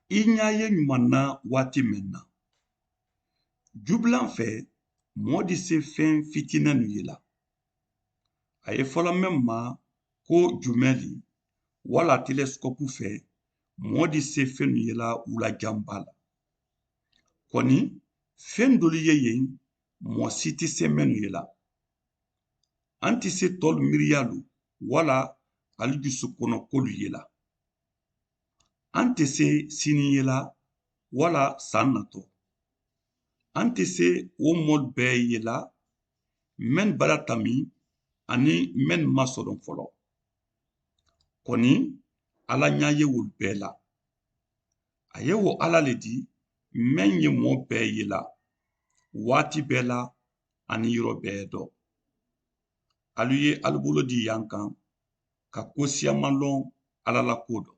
I ɲa ye ɲuman na waati min na. Jubilan fɛ mɔɔ de se fɛn fitinin ye la. A ye fɔlɔ min ma ko jumɛli wala telescope fɛ mɔɔ de se fɛn ye la wulajanba la. Kɔni fɛn dolu ye yen mɔɔ si tɛ se minnu ye la. An tɛ se tɔlu miiriyalu wala ali dusukɔnɔ kolu ye la. An tɛ se sini ye la wala san natɔ. An tɛ se o mɔlu bɛɛ ye la mɛn bara tami ani mɛn ma sɔrɔ fɔlɔ. Kɔni ala ɲa ye wolu bɛɛ la. A ye wo ala le di mɛn ye mɔɔ bɛɛ ye la waati bɛɛ la ani yɔrɔ bɛɛ dɔ. Alu ye alu bolo di yan kan ka ko siyaman lɔn ala la ko dɔ.